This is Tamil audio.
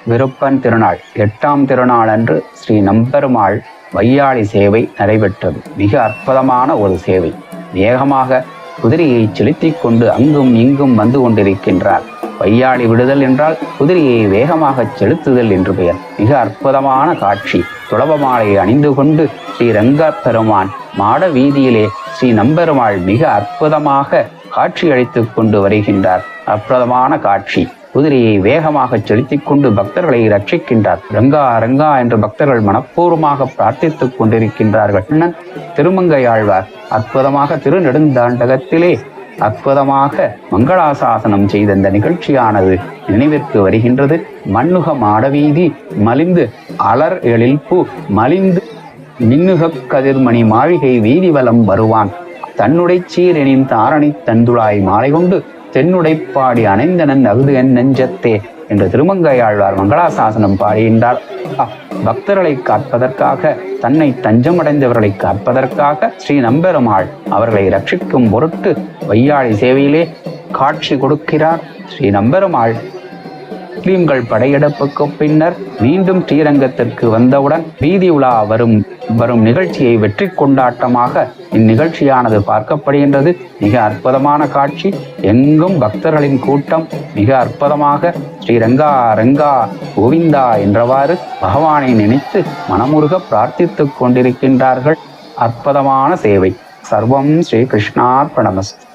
விருப்பன் திருநாள் 8ஆம் திருநாள் அன்று ஸ்ரீ நம்பெருமாள் வையாளி சேவை நடைபெற்றது. மிக அற்புதமான ஒரு சேவை. வேகமாக குதிரையை செலுத்திக் கொண்டு அங்கும் இங்கும் வந்து கொண்டிருக்கின்றார். வையாளி விடுதல் என்றால் குதிரையை வேகமாக செலுத்துதல் என்று பெயர். மிக அற்புதமான காட்சி. துளபமாலை அணிந்து கொண்டு ஸ்ரீ ரங்க பெருமான் மாட வீதியிலே ஸ்ரீ நம்பெருமாள் மிக அற்புதமாக காட்சி அளித்துக் கொண்டு வருகின்றார். அற்புதமான காட்சி. குதிரையை வேகமாக செலுத்திக் கொண்டு பக்தர்களை ரட்சிக்கின்றார். ரங்கா ரங்கா என்று பக்தர்கள் மனப்பூர்வமாக பிரார்த்தித்துக் கொண்டிருக்கின்றார்கள். அண்ணன் திருமங்கையாழ்வார் அற்புதமாக திருநெடுந்தாண்டகத்திலே அற்புதமாக மங்களாசாசனம் செய்த இந்த நிகழ்ச்சியானது நினைவிற்கு வருகின்றது. மண்ணுக மாடவீதி மலிந்து அலர் எழில்பூ மலிந்து மின்னுக கதிர்மணி மாளிகை வீதி வலம் வருவான் தன்னுடை சீரெனின் தாரணி தந்துளாய் மாலை கொண்டு தென்னுடைப்பாடி அணைந்தனன் அகுது என் நெஞ்சத்தே என்று திருமங்கையாழ்வார் மங்களாசாசனம் பாடுகின்றார். பக்தர்களை காப்பதற்காக, தன்னை தஞ்சமடைந்தவர்களை காப்பதற்காக ஸ்ரீ நம்பெருமாள் அவர்களை ரட்சிக்கும் பொருட்டு வையாளி சேவையிலே காட்சி கொடுக்கிறார். ஸ்ரீ நம்பெருமாள் முஸ்லிம்கள் படையெடுப்புக்கு பின்னர் மீண்டும் ஸ்ரீரங்கத்திற்கு வந்தவுடன் வீதி உலா வரும் நிகழ்ச்சியை வெற்றி கொண்டாட்டமாக இந்நிகழ்ச்சியானது பார்க்கப்படுகின்றது. மிக அற்புதமான காட்சி. எங்கும் பக்தர்களின் கூட்டம் மிக அற்புதமாக ஸ்ரீரங்கா ரங்கா கோவிந்தா என்றவாறு பகவானை நினைத்து மனமுருக பிரார்த்தித்துக் கொண்டிருக்கின்றார்கள். அற்புதமான சேவை. சர்வம் ஸ்ரீ கிருஷ்ணார்ப்பணமஸ்து.